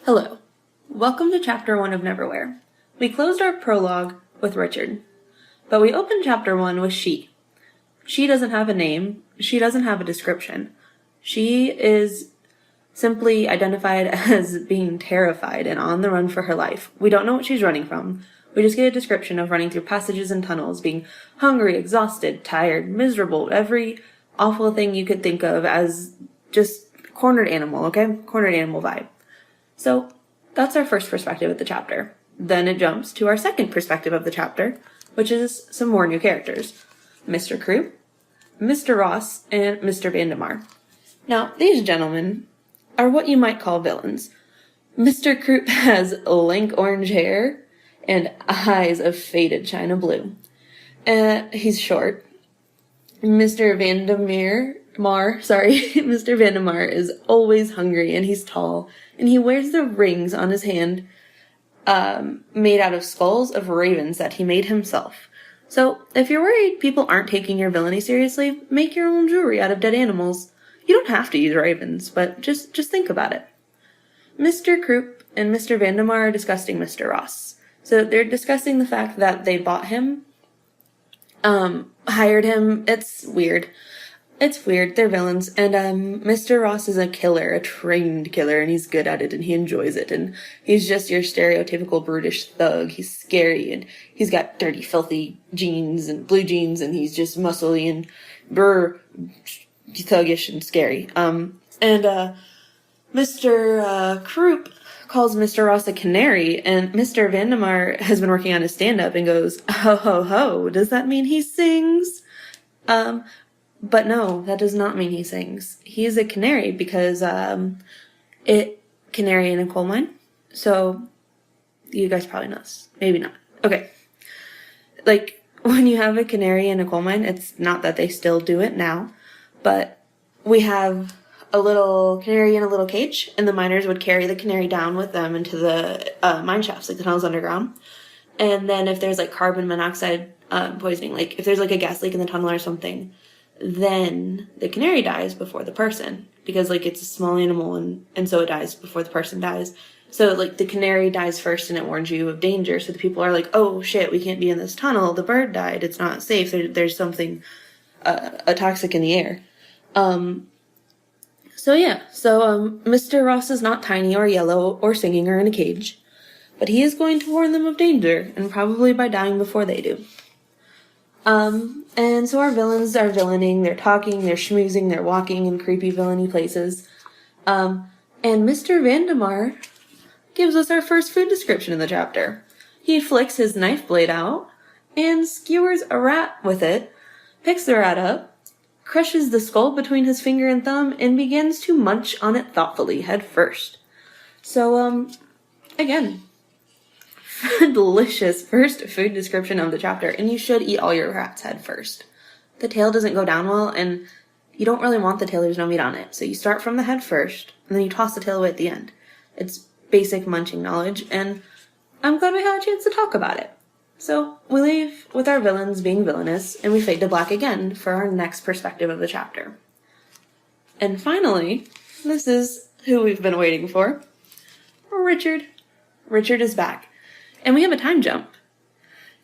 Hello. Welcome to Chapter 1 of Neverwhere. We closed our prologue with Richard, but we opened Chapter 1 with She. She doesn't have a name. She doesn't have a description. She is simply identified as being terrified and on the run for her life. We don't know what she's running from. We just get a description of running through passages and tunnels, being hungry, exhausted, tired, miserable, every awful thing you could think of as just cornered animal, okay? Cornered animal vibe. So that's our first perspective of the chapter. Then it jumps to our second perspective of the chapter, which is some more new characters. Mr. Croup, Mr. Ross, and Mr. Vandemar. Now, these gentlemen are what you might call villains. Mr. Croup has lank orange hair and eyes of faded china blue. He's short. Mr. Vandemar is always hungry, and he's tall, and he wears the rings on his hand made out of skulls of ravens that he made himself. So, if you're worried people aren't taking your villainy seriously, make your own jewelry out of dead animals. You don't have to use ravens, but just think about it. Mr. Croup and Mr. Vandemar are discussing Mr. Ross. So they're discussing the fact that they bought him, hired him. It's weird. They're villains. And Mr. Ross is a killer, a trained killer, and he's good at it, and he enjoys it. And he's just your stereotypical brutish thug. He's scary, and he's got dirty, filthy jeans and blue jeans, and he's just muscly and thuggish and scary. Mr. Croup calls Mr. Ross a canary, and Mr. Vandemar has been working on his stand-up and goes, ho, ho, ho, does that mean he sings? But no, that does not mean he sings. He's a canary because, canary in a coal mine. So, you guys probably know this. Maybe not. Okay. Like, when you have a canary in a coal mine, it's not that they still do it now, but we have a little canary in a little cage, and the miners would carry the canary down with them into the mine shafts, like the tunnels underground. And then if there's like carbon monoxide poisoning, like if there's like a gas leak in the tunnel or something, then the canary dies before the person, because like it's a small animal, and so it dies before the person dies. So like the canary dies first and it warns you of danger, so the people are like, oh shit, we can't be in this tunnel, the bird died, it's not safe, there's something a toxic in the air. So Mr. Ross is not tiny or yellow or singing or in a cage, but he is going to warn them of danger, and probably by dying before they do. And so our villains are villaining, they're talking, they're schmoozing, they're walking in creepy villainy places. And Mr. Vandemar gives us our first food description in the chapter. He flicks his knife blade out and skewers a rat with it, picks the rat up, crushes the skull between his finger and thumb, and begins to munch on it thoughtfully, head first. So, again, delicious first food description of the chapter, and you should eat all your rats head first. The tail doesn't go down well, and you don't really want the tail, there's no meat on it. So you start from the head first, and then you toss the tail away at the end. It's basic munching knowledge, and I'm glad we had a chance to talk about it. So we leave with our villains being villainous, and we fade to black again for our next perspective of the chapter. And finally, this is who we've been waiting for. Richard. Richard is back. And we have a time jump.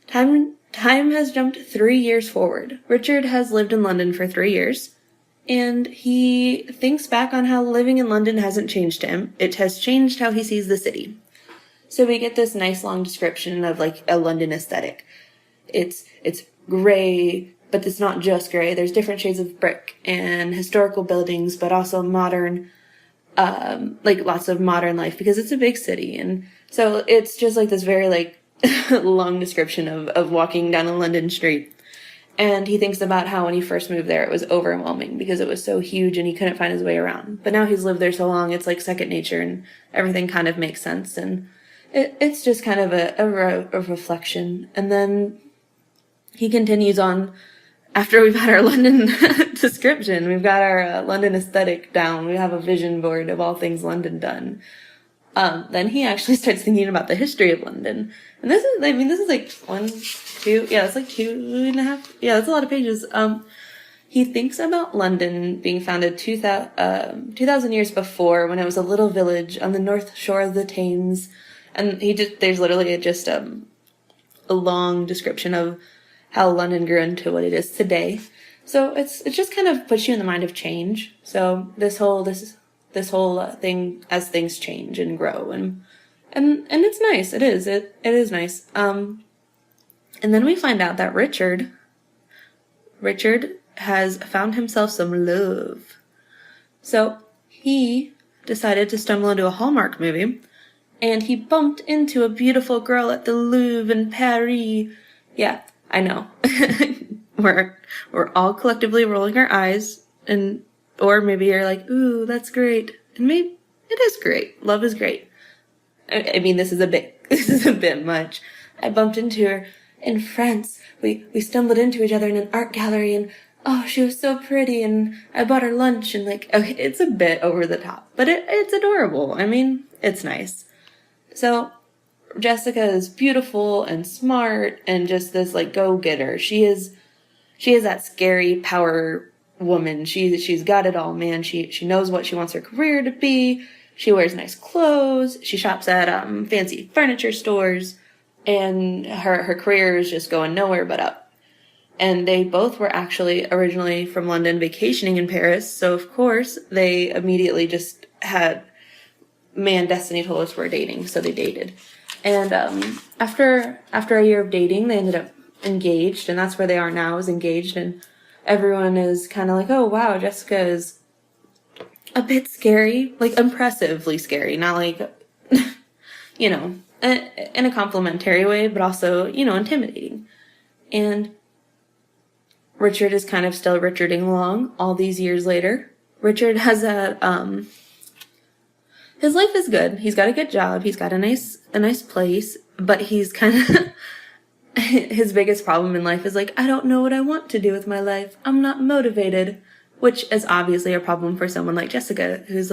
Time has jumped 3 years forward. Richard has lived in London for 3 years, and he thinks back on how living in London hasn't changed him. It has changed how he sees the city. So we get this nice long description of like a London aesthetic. It's gray, but it's not just gray. There's different shades of brick and historical buildings, but also modern, like lots of modern life, because it's a big city. And so it's just like this very like long description of walking down a London street. And he thinks about how when he first moved there, it was overwhelming because it was so huge and he couldn't find his way around. But now he's lived there so long, it's like second nature, and everything kind of makes sense. And it's just kind of a reflection. And then he continues on. After we've had our London description, we've got our London aesthetic down, we have a vision board of all things London done. Then he actually starts thinking about the history of London. And this is like 1, 2, yeah, it's like 2.5, yeah, that's a lot of pages. he thinks about London being founded 2,000 years before, when it was a little village on the north shore of the Thames. And there's literally just a long description of how London grew into what it is today. So it just kind of puts you in the mind of change. So this whole thing, as things change and grow, and it's nice. It is nice. And then we find out that Richard has found himself some love. So he decided to stumble into a Hallmark movie, and he bumped into a beautiful girl at the Louvre in Paris. Yeah, I know. We're all collectively rolling our eyes, or maybe you're like, ooh, that's great. And maybe it is great. Love is great. I mean, this is a bit much. I bumped into her in France. We stumbled into each other in an art gallery, and oh, she was so pretty, and I bought her lunch, and okay, it's a bit over the top, but it's adorable. I mean, it's nice. So Jessica is beautiful and smart and just this go-getter. She is that scary power woman. She's got it all, man. She knows what she wants her career to be. She wears nice clothes. She shops at fancy furniture stores, and her career is just going nowhere but up. And they both were actually originally from London, vacationing in Paris. So of course they immediately just had, man, destiny told us we're dating. So they dated. And after a year of dating, they ended up engaged, and that's where they are now, is engaged. And everyone is kind of like, oh wow, Jessica is a bit scary, impressively scary, not in a complimentary way, but also, intimidating. And Richard is kind of still Richarding along all these years later. Richard has his life is good. He's got a good job. He's got a nice place, but he's kind of, his biggest problem in life is I don't know what I want to do with my life. I'm not motivated, which is obviously a problem for someone like Jessica, who's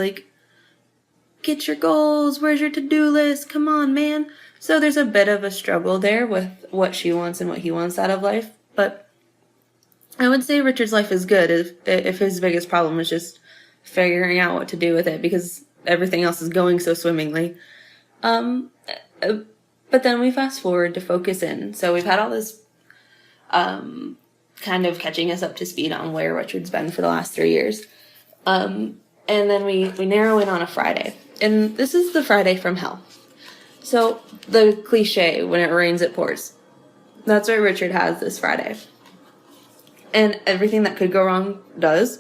get your goals. Where's your to-do list? Come on, man. So there's a bit of a struggle there with what she wants and what he wants out of life. But I would say Richard's life is good if his biggest problem is just figuring out what to do with it, because everything else is going so swimmingly. But then we fast forward to focus in. So we've had all this kind of catching us up to speed on where Richard's been for the last 3 years. And then we narrow in on a Friday. And this is the Friday from hell. So the cliche, when it rains, it pours. That's what Richard has this Friday. And everything that could go wrong does.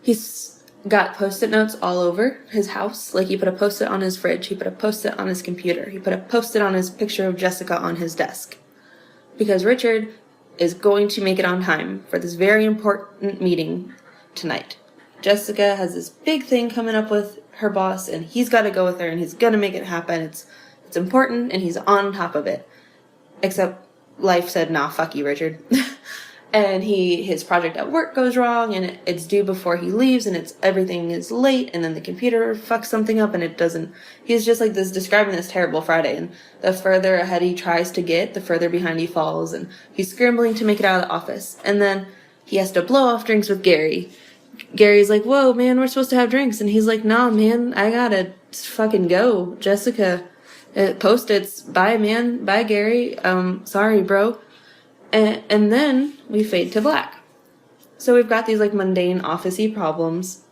He's got Post-it notes all over his house. He put a Post-it on his fridge. He put a Post-it on his computer. He put a Post-it on his picture of Jessica on his desk. Because Richard is going to make it on time for this very important meeting tonight. Jessica has this big thing coming up with her boss, and he's got to go with her, and he's going to make it happen. It's important, and he's on top of it. Except life said, nah, fuck you, Richard. And his project at work goes wrong, and it's due before he leaves, and everything is late, and then the computer fucks something up, and it doesn't. He's just describing this terrible Friday, and the further ahead he tries to get, the further behind he falls, and he's scrambling to make it out of the office. And then he has to blow off drinks with Gary. Gary's like, whoa, man, we're supposed to have drinks. And he's like, nah, man, I gotta fucking go. Jessica, Post-its, bye, man, bye, Gary, sorry, bro. And then we fade to black. So we've got these mundane office-y problems.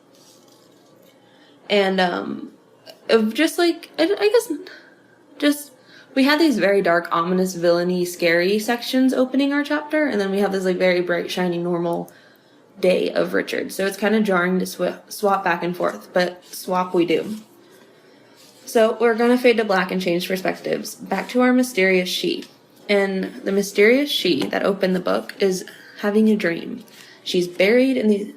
And of just I guess just we had these very dark, ominous, villainy, scary sections opening our chapter, and then we have this very bright, shiny, normal day of Richard. So it's kind of jarring to swap back and forth, but swap we do. So we're gonna fade to black and change perspectives. Back to our mysterious she. And the mysterious she that opened the book is having a dream. She's buried in these,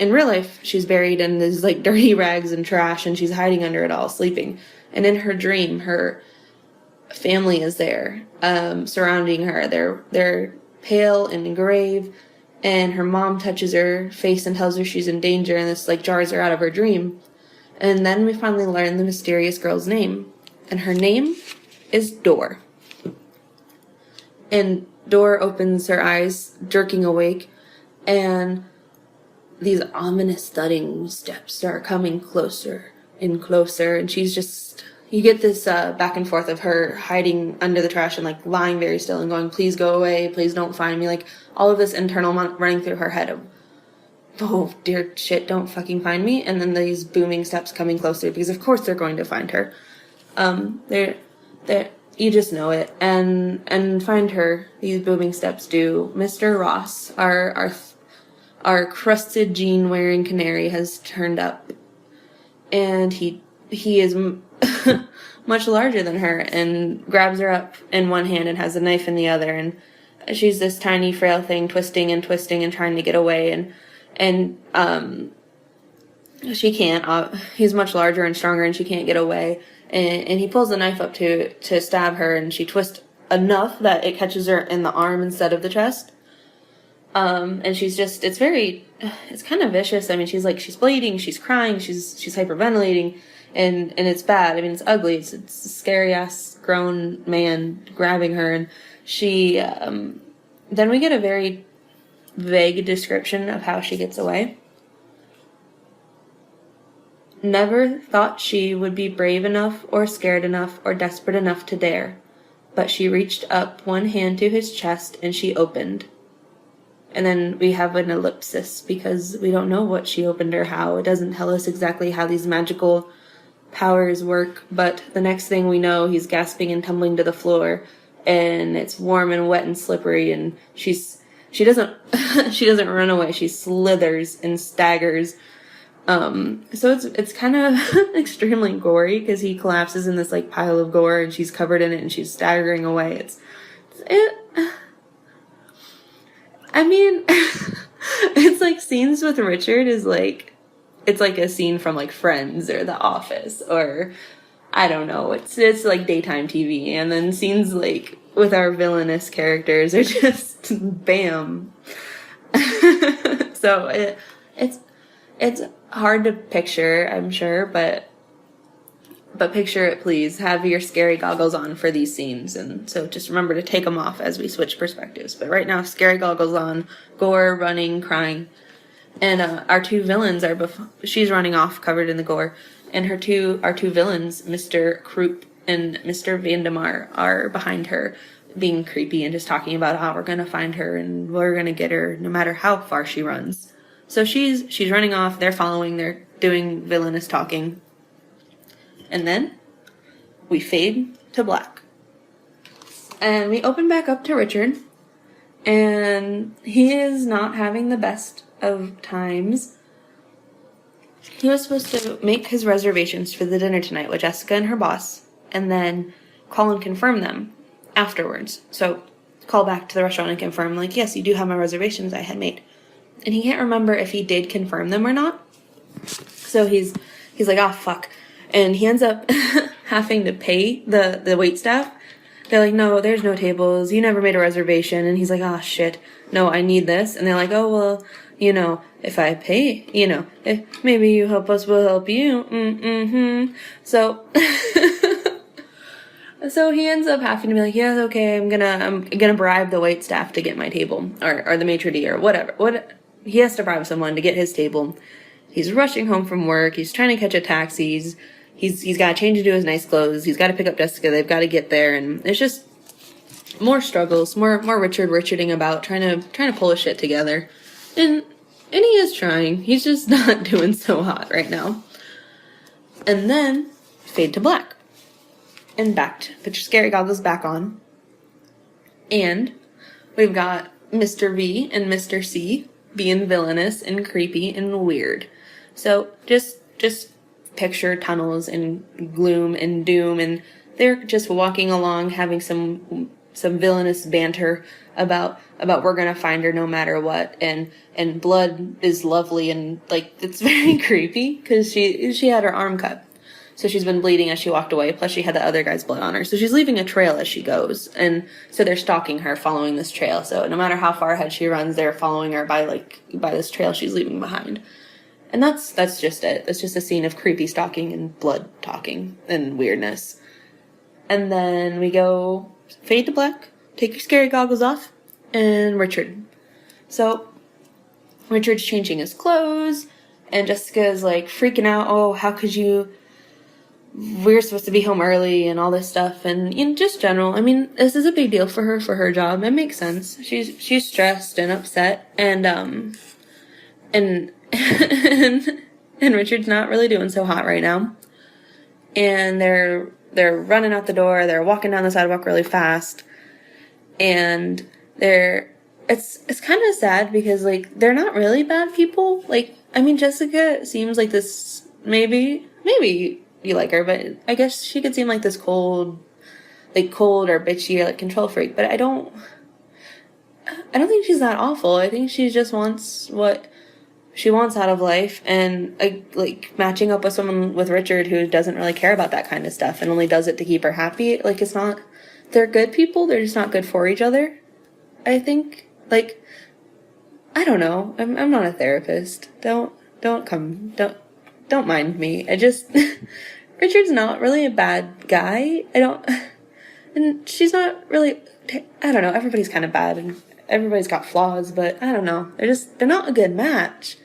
in real life, she's buried in these dirty rags and trash, and she's hiding under it all, sleeping. And in her dream, her family is there, surrounding her. They're pale and grave, and her mom touches her face and tells her she's in danger, and this jars her out of her dream. And then we finally learn the mysterious girl's name, and her name is Dor. And Dor opens her eyes, jerking awake, and these ominous thudding steps are coming closer and closer, and she's just, you get this back and forth of her hiding under the trash and like lying very still and going, please go away, please don't find me, like all of this internal running through her head of, oh dear shit, don't fucking find me. And then these booming steps coming closer, because of course they're going to find her. They're you just know it, and find her. These booming steps do. Mr. Ross, our crusted jean wearing canary, has turned up, and he is much larger than her, and grabs her up in one hand and has a knife in the other, and she's this tiny frail thing twisting and trying to get away, and she can't. He's much larger and stronger, and she can't get away. And he pulls the knife up to stab her, and she twists enough that it catches her in the arm instead of the chest. And she's just, it's kind of vicious. I mean, she's bleeding, she's crying, she's hyperventilating, and it's bad. I mean, it's ugly. It's a scary ass grown man grabbing her, and she, then we get a very vague description of how she gets away. Never thought she would be brave enough or scared enough or desperate enough to dare, but she reached up one hand to his chest and she opened. And then we have an ellipsis because we don't know what she opened or how. It doesn't tell us exactly how these magical powers work, but the next thing we know, he's gasping and tumbling to the floor, and it's warm and wet and slippery, and she doesn't she doesn't run away, she slithers and staggers. So it's kind of extremely gory because he collapses in this like pile of gore and she's covered in it and she's staggering away. I mean, it's like scenes with Richard is like, it's like a scene from like Friends or The Office or I don't know. It's like daytime TV, and then scenes like with our villainous characters are just bam. So it's hard to picture, I'm sure, but picture it, please. Have your scary goggles on for these scenes, and so just remember to take them off as we switch perspectives. But right now, scary goggles on, gore, running, crying, and our two villains are she's running off, covered in the gore, and our two villains, Mr. Croup and Mr. Vandemar, are behind her, being creepy and just talking about how we're gonna find her and we're gonna get her no matter how far she runs. So she's running off, they're following, they're doing villainous talking. And then we fade to black. And we open back up to Richard, and he is not having the best of times. He was supposed to make his reservations for the dinner tonight with Jessica and her boss, and then call and confirm them afterwards. So call back to the restaurant and confirm, like, yes, you do have my reservations I had made. And he can't remember if he did confirm them or not. So he's like, oh, fuck. And he ends up having to pay the waitstaff. They're like, no, there's no tables. You never made a reservation. And he's like, oh, shit. No, I need this. And they're like, oh, well, if I pay, if maybe you help us, we'll help you. So, so he ends up having to be like, yeah, okay, I'm gonna bribe the waitstaff to get my table, or the maitre d' or whatever. He has to bribe someone to get his table. He's rushing home from work. He's trying to catch a taxi. He's got to change into his nice clothes. He's got to pick up Jessica. They've got to get there, and it's just more struggles, more Richarding about trying to pull his shit together, and he is trying. He's just not doing so hot right now. And then fade to black, and put your scary goggles back on, and we've got Mr. V and Mr. C being villainous and creepy and weird. So just picture tunnels and gloom and doom, and they're just walking along having some villainous banter about we're gonna find her no matter what, and blood is lovely, and like it's very creepy because she had her arm cut, so she's been bleeding as she walked away, plus she had the other guy's blood on her, so she's leaving a trail as she goes, and so they're stalking her, following this trail. So no matter how far ahead she runs, they're following her by this trail she's leaving behind. And that's just it. It's just a scene of creepy stalking and blood talking and weirdness. And then we go fade to black, take your scary goggles off, and Richard. So Richard's changing his clothes, and Jessica is like freaking out. Oh, how could you? We're supposed to be home early and all this stuff. And in just general, I mean, this is a big deal for her job. It makes sense. She's stressed and upset, and and Richard's not really doing so hot right now. And they're running out the door. They're walking down the sidewalk really fast, and it's kind of sad because like they're not really bad people. Like, I mean, Jessica seems like this, maybe you like her, but I guess she could seem like this cold or bitchy or like control freak, but I don't think she's that awful. I think she just wants what she wants out of life, and like matching up with someone with Richard who doesn't really care about that kind of stuff and only does it to keep her happy. Like, it's not, they're good people, they're just not good for each other, I think. Like, I don't know. I'm not a therapist. Don't mind me. I just Richard's not really a bad guy. And she's not really, I don't know. Everybody's kind of bad and everybody's got flaws, but I don't know. They're not a good match.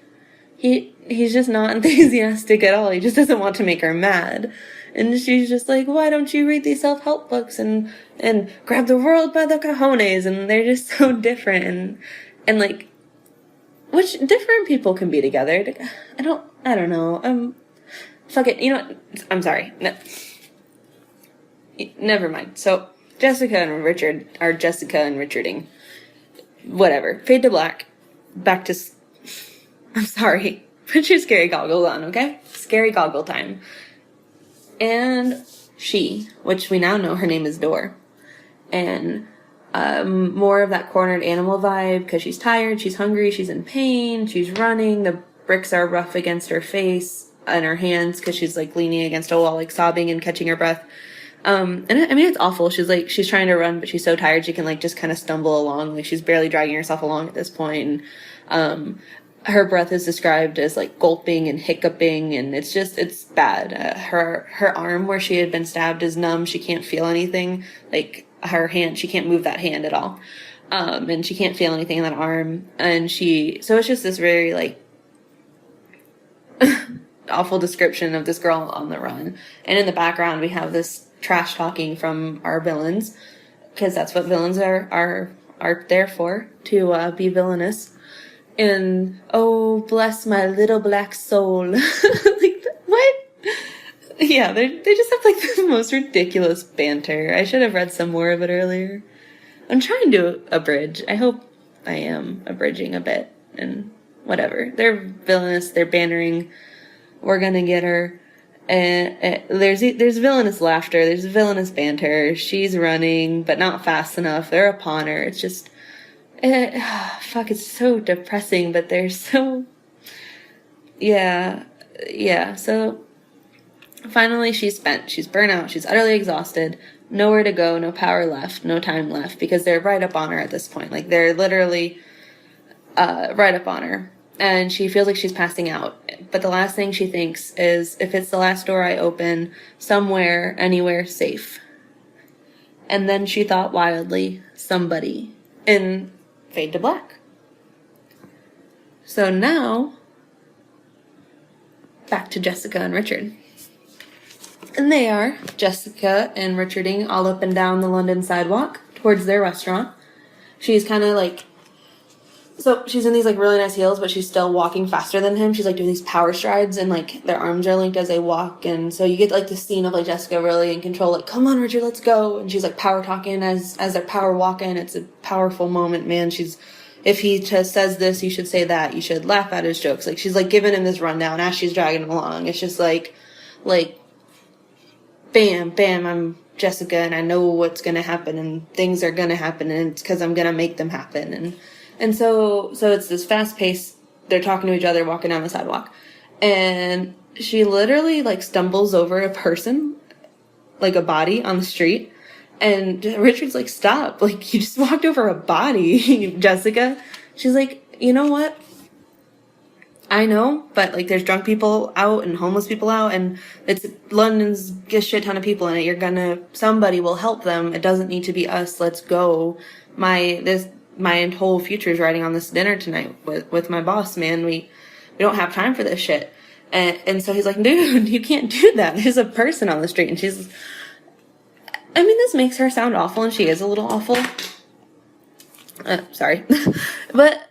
He's just not enthusiastic at all. He just doesn't want to make her mad. And she's just like, why don't you read these self-help books and grab the world by the cojones? And they're just so different and like, which different people can be together. I don't know. Fuck it. You know what? I'm sorry. No. Never mind. So Jessica and Richard are Jessica and Richarding. Whatever. Fade to black. Back to, I'm sorry. Put your scary goggles on, okay? Scary goggle time. And she, which we now know her name is Door, and more of that cornered animal vibe because she's tired, she's hungry, she's in pain, she's running, the bricks are rough against her face and her hands because she's like leaning against a wall, like sobbing and catching her breath. And I mean, it's awful. She's trying to run, but she's so tired she can like just kind of stumble along, like she's barely dragging herself along at this point. And her breath is described as like gulping and hiccuping, and it's bad. Her arm where she had been stabbed is numb. She can't feel anything. Like her hand, she can't move that hand at all. And she can't feel anything in that arm. And so it's just this very like awful description of this girl on the run. And in the background, we have this trash talking from our villains, because that's what villains are there for, to be villainous. And oh, bless my little black soul. Like, what? Yeah, they just have like the most ridiculous banter. I should have read some more of it earlier. I'm trying to abridge. I hope I am abridging a bit. And whatever. They're villainous. They're bantering. We're gonna get her. And there's villainous laughter. There's villainous banter. She's running, but not fast enough. They're upon her. It's just... fuck, it's so depressing, but they're so... Yeah, so finally she's spent. She's burnt out. She's utterly exhausted. Nowhere to go, no power left, no time left, because they're right up on her at this point. Like, they're literally right up on her. And she feels like she's passing out. But the last thing she thinks is, if it's the last door I open, somewhere, anywhere, safe. And then she thought wildly, somebody. And fade to black. So now, back to Jessica and Richard. And they are, Jessica and Richarding, all up and down the London sidewalk towards their restaurant. She's kind of like, so she's in these like really nice heels, but she's still walking faster than him. She's like doing these power strides, and like their arms are linked as they walk. And so you get like the scene of like Jessica really in control, like, come on, Richard, let's go. And she's like power talking as they're power walking. It's a powerful moment, man. If he just says this, you should say that. You should laugh at his jokes. Like, she's like giving him this rundown as she's dragging him along. It's just like, bam, bam, I'm Jessica, and I know what's gonna happen, and things are gonna happen, and it's because I'm gonna make them happen. And so it's this fast pace. They're talking to each other, walking down the sidewalk, and she literally like stumbles over a person, like a body on the street. And Richard's like, stop, like, you just walked over a body, Jessica. She's like, you know what? I know, but like there's drunk people out and homeless people out, and it's London's a shit ton of people in it. Somebody will help them. It doesn't need to be us. Let's go. my whole future is riding on this dinner tonight with my boss, man. We don't have time for this shit. And so he's like, dude, you can't do that. There's a person on the street. And she's, I mean, this makes her sound awful, and she is a little awful. Sorry. But,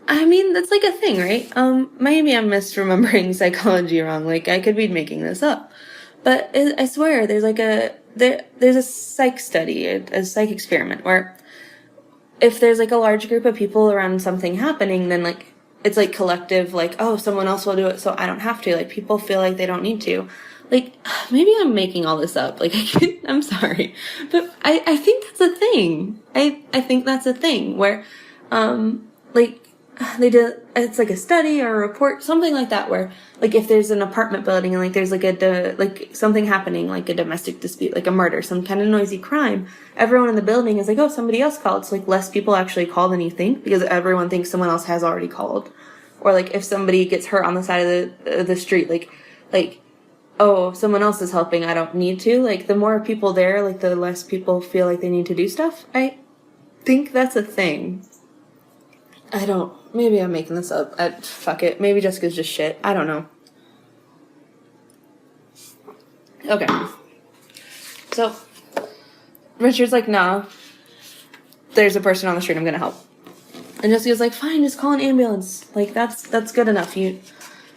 I mean, that's like a thing, right? Maybe I'm misremembering psychology wrong. Like, I could be making this up. But I swear, there's like there's a psych study, a psych experiment, where if there's like a large group of people around something happening, then like, it's like collective, like, oh, someone else will do it, so I don't have to. Like, people feel like they don't need to. Like, maybe I'm making all this up. Like, I'm sorry. But I think that's a thing. I think that's a thing where, like, it's like a study or a report, something like that, where, like, if there's an apartment building and, like, there's, like, something happening, like a domestic dispute, like a murder, some kind of noisy crime, everyone in the building is like, oh, somebody else called. So, like, less people actually call than you think, because everyone thinks someone else has already called. Or, like, if somebody gets hurt on the side of the street, like, oh, someone else is helping, I don't need to. Like, the more people there, like, the less people feel like they need to do stuff. I think that's a thing. Maybe I'm making this up. Fuck it. Maybe Jessica's just shit. I don't know. Okay. So, Richard's like, nah, there's a person on the street, I'm gonna help. And Jessica's like, fine, just call an ambulance. Like, that's good enough. You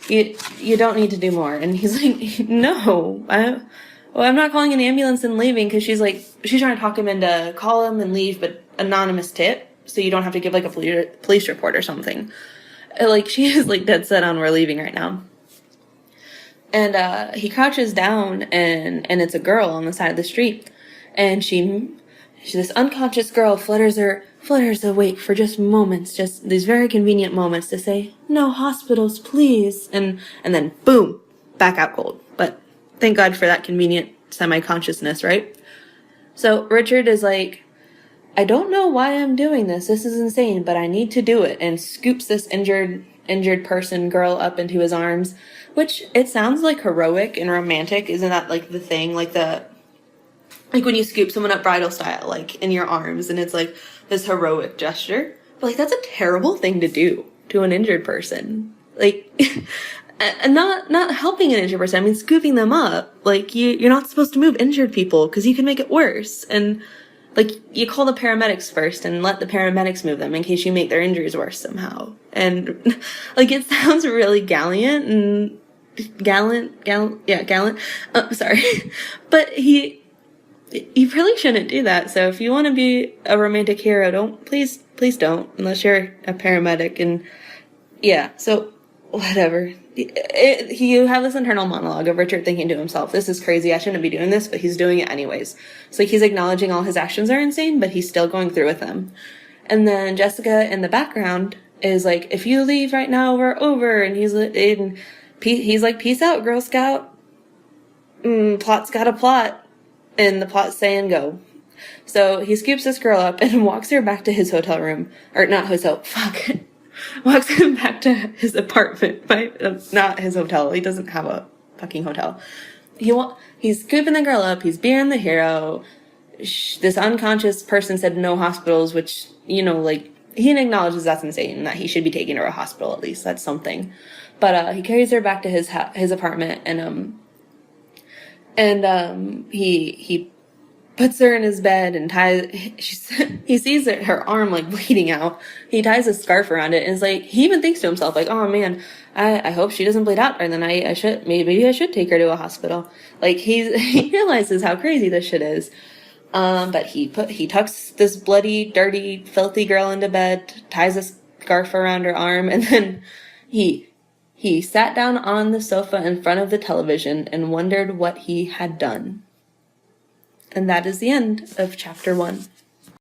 don't need to do more. And he's like, no, I'm not calling an ambulance and leaving, because she's trying to talk him into call him and leave, but anonymous tip, so you don't have to give like a police report or something. Like, she is like dead set on we're leaving right now. And he crouches down, and it's a girl on the side of the street, and she's this unconscious girl flutters awake for just moments, just these very convenient moments to say, no hospitals, please, and then boom, back out cold. But thank God for that convenient semi-consciousness, right? So Richard is like, I don't know why I'm doing this. This is insane, but I need to do it. And scoops this injured person girl up into his arms, which it sounds like heroic and romantic. Isn't that like the thing? Like when you scoop someone up bridal style, like in your arms, and it's like this heroic gesture. But like, that's a terrible thing to do to an injured person. Like, and not helping an injured person. I mean, scooping them up. Like, you're not supposed to move injured people, because you can make it worse. And like, you call the paramedics first and let the paramedics move them in case you make their injuries worse somehow. And like, it sounds really gallant. Sorry. But you really shouldn't do that. So if you want to be a romantic hero, please don't, unless you're a paramedic. And yeah, so whatever. You have this internal monologue of Richard thinking to himself, this is crazy, I shouldn't be doing this, but he's doing it anyways. So he's acknowledging all his actions are insane, but he's still going through with them. And then Jessica in the background is like, if you leave right now, we're over. And he's like, peace out, Girl Scout. Plot's got a plot. And the plot's saying go. So he scoops this girl up and walks her back to his hotel room. Or not hotel, fuck. Walks him back to his apartment, not his hotel. He doesn't have a fucking hotel. He's scooping the girl up. He's being the hero. This unconscious person said no hospitals, which, like, he acknowledges that's insane, and that he should be taken to a hospital at least. That's something. But he carries her back to his apartment, and he puts her in his bed and he sees her arm like bleeding out. He ties a scarf around it, and is like, he even thinks to himself like, oh man, I hope she doesn't bleed out, and then maybe I should take her to a hospital. Like, he realizes how crazy this shit is. But he tucks this bloody, dirty, filthy girl into bed, ties a scarf around her arm, and then he sat down on the sofa in front of the television and wondered what he had done. And that is the end of chapter 1.